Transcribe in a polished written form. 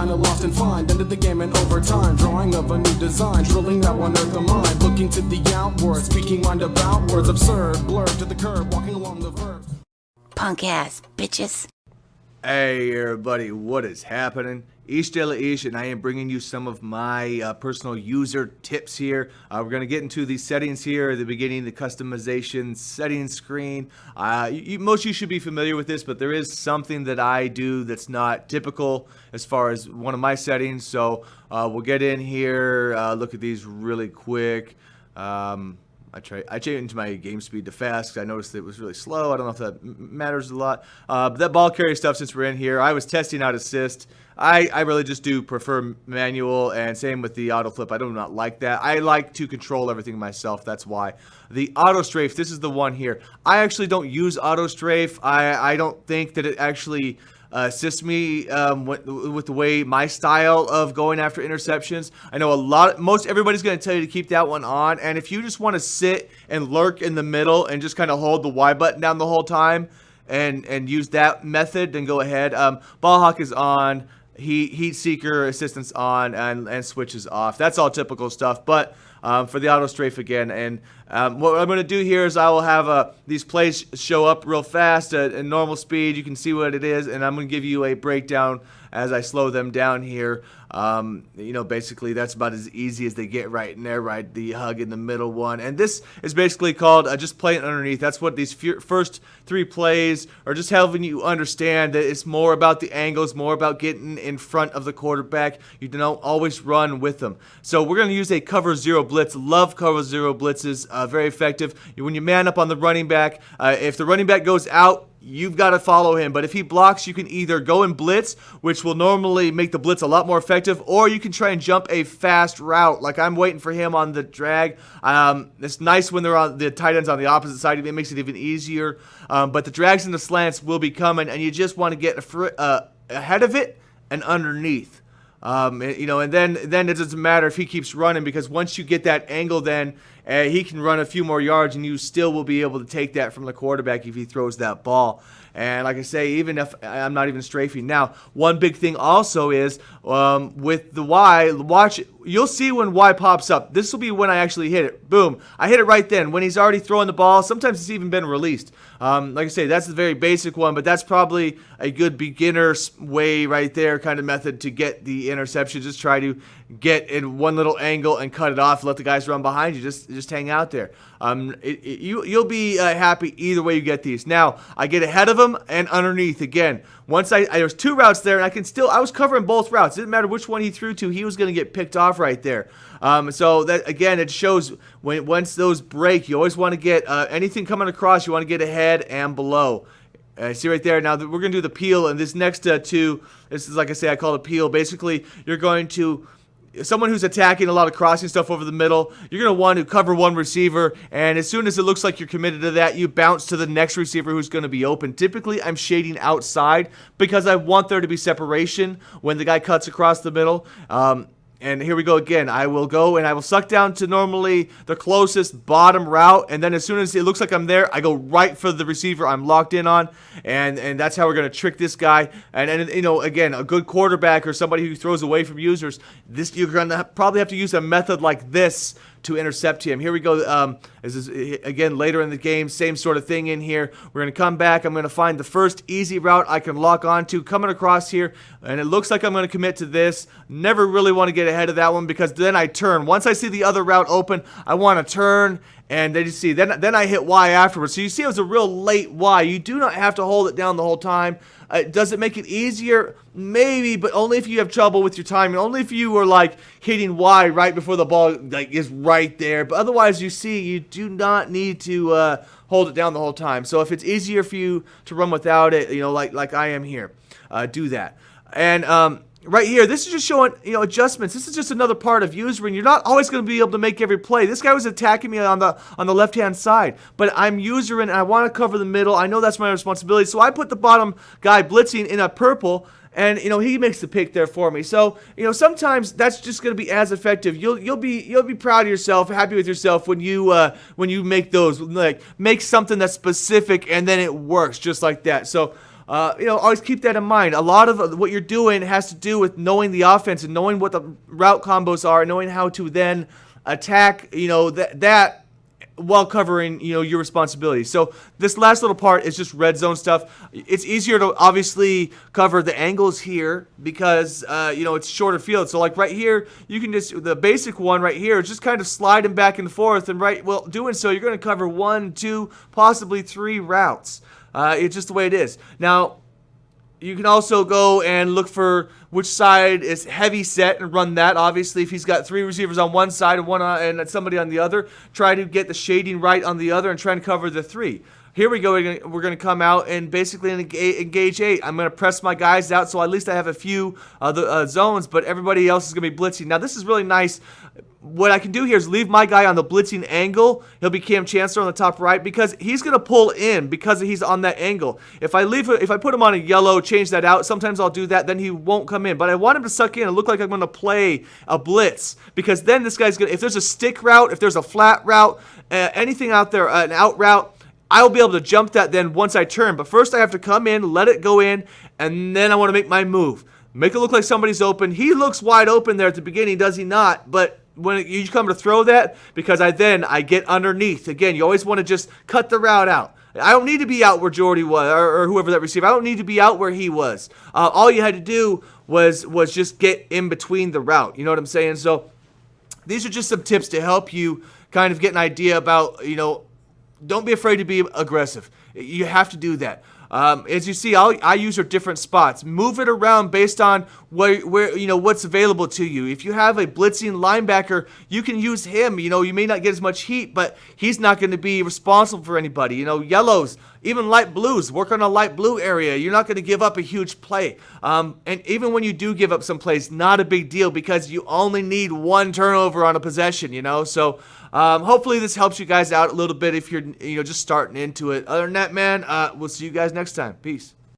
kinda lost and find. Ended the game in overtime, drawing of a new design, drilling that one earth of mine, looking to the outward, speaking mind about words absurd, blurred to the curb, walking along the verb. Punk ass bitches. Hey everybody, what is happening? Ish de la Ish, and I am bringing you some of my personal user tips here. We're going to get into the settings here at the beginning, the customization settings screen. Most of you should be familiar with this, but there is something that I do that's not typical as far as one of my settings. So we'll get in here, look at these really quick. I changed my game speed to fast because I noticed that it was really slow. I don't know if that matters a lot. But that ball carrier stuff, since we're in here, I was testing out assist. I really just do prefer manual, and same with the auto flip. I do not like that. I like to control everything myself. That's why. The auto strafe, this is the one here. I actually don't use auto strafe. I don't think that it actually assists me with the way my style of going after interceptions. I know most everybody's going to tell you to keep that one on, and if you just want to sit and lurk in the middle and just kind of hold the Y button down the whole time and use that method, then go ahead. Ball hawk is on, heat seeker assistance on, and switches off. That's all typical stuff, but for the auto strafe again, and what I'm going to do here is I will have these plays show up real fast at normal speed. You can see what it is, and I'm going to give you a breakdown as I slow them down here. You know, basically that's about as easy as they get right in there, right? The hug in the middle one, and this is basically called just playing underneath. That's what these first three plays are, just helping you understand that it's more about the angles, more about getting in front of the quarterback. You don't always run with them. So we're going to use a cover zero blitz. Love cover zero blitzes. Very effective. When you man up on the running back, if the running back goes out, you've got to follow him. But if he blocks, you can either go and blitz, which will normally make the blitz a lot more effective, or you can try and jump a fast route. Like I'm waiting for him on the drag. It's nice when they're on the tight ends on the opposite side. It makes it even easier. But the drags and the slants will be coming, and you just want to get ahead of it and underneath. You know, and then it doesn't matter if he keeps running, because once you get that angle, then he can run a few more yards, and you still will be able to take that from the quarterback if he throws that ball. And like I say, even if I'm not even strafing. Now, one big thing also is with the Y, watch, you'll see when Y pops up. This will be when I actually hit it. Boom. I hit it right then. When he's already throwing the ball, sometimes it's even been released. Like I say, that's the very basic one, but that's probably a good beginner's way right there kind of method to get the interception. Just try to get in one little angle and cut it off. Let the guys run behind you. Just hang out there. You'll be happy either way you get these. Now, I get ahead of them and underneath again. Once there's two routes there, and I was covering both routes. It didn't matter which one he threw to, he was going to get picked off right there. So that again, it shows once those break, you always want to get anything coming across, you want to get ahead and below. See right there. Now we're going to do the peel, and this next two, this is like I say, I call it peel. Basically, you're going to, someone who's attacking a lot of crossing stuff over the middle, you're going to want to cover one receiver, and as soon as it looks like you're committed to that, you bounce to the next receiver who's going to be open. Typically, I'm shading outside because I want there to be separation when the guy cuts across the middle. And here we go again. I will go and I will suck down to normally the closest bottom route, and then as soon as it looks like I'm there, I go right for the receiver I'm locked in on, and that's how we're going to trick this guy. And you know, again, a good quarterback or somebody who throws away from users, you're going to probably have to use a method like this to intercept him. Here we go. This is again later in the game, same sort of thing in here. We're going to come back. I'm going to find the first easy route I can lock onto, coming across here, and it looks like I'm going to commit to this. Never really want to get ahead of that one, because then I turn. Once I see the other route open, I want to turn, and then you see, then I hit Y afterwards. So you see it was a real late Y. You do not have to hold it down the whole time. Does it make it easier? Maybe, but only if you have trouble with your timing. Only if you were like hitting Y right before the ball like is right there. But otherwise, you see, you do not need to hold it down the whole time. So if it's easier for you to run without it, you know, like I am here, do that. And right here, this is just showing, you know, adjustments. This is just another part of usering. You're not always going to be able to make every play. This guy was attacking me on the left-hand side, but I'm usering, and I want to cover the middle. I know that's my responsibility, so I put the bottom guy blitzing in a purple, and you know, he makes the pick there for me. So you know, sometimes that's just going to be as effective. You'll be proud of yourself, happy with yourself when you make those, like make something that's specific and then it works just like that. So Always keep that in mind. A lot of what you're doing has to do with knowing the offense and knowing what the route combos are, and knowing how to then attack, that while covering, your responsibilities. So this last little part is just red zone stuff. It's easier to obviously cover the angles here because, it's shorter field. So like right here, you can the basic one right here is just kind of sliding back and forth. And doing so, you're going to cover 1, 2, possibly 3 routes. It's just the way it is. Now, you can also go and look for which side is heavy set and run that. Obviously, if he's got 3 receivers on one side and and somebody on the other, try to get the shading right on the other and try and cover the 3. Here we go. We're going to come out and basically engage 8. I'm going to press my guys out, so at least I have a few zones, but everybody else is going to be blitzing. Now, this is really nice. What I can do here is leave my guy on the blitzing angle. He'll be Cam Chancellor on the top right because he's going to pull in because he's on that angle. If I put him on a yellow, change that out, sometimes I'll do that, then he won't come in. But I want him to suck in and look like I'm going to play a blitz because then this guy's going to, if there's a stick route, if there's a flat route, anything out there, an out route, I'll be able to jump that then once I turn. But first I have to come in, let it go in, and then I want to make my move. Make it look like somebody's open. He looks wide open there at the beginning, does he not? But when you come to throw that, because I get underneath. Again, you always want to just cut the route out. I don't need to be out where Jordy was, or whoever that receiver. I don't need to be out where he was. All you had to do was just get in between the route. You know what I'm saying? So these are just some tips to help you kind of get an idea about, don't be afraid to be aggressive. You have to do that. As you see, I use your different spots. Move it around based on where what's available to you. If you have a blitzing linebacker, you can use him. You may not get as much heat, but he's not going to be responsible for anybody. Yellows, even light blues, work on a light blue area. You're not going to give up a huge play. And even when you do give up some plays, not a big deal because you only need 1 turnover on a possession, So hopefully this helps you guys out a little bit if you're just starting into it. Other than that, man, we'll see you guys next time. Peace.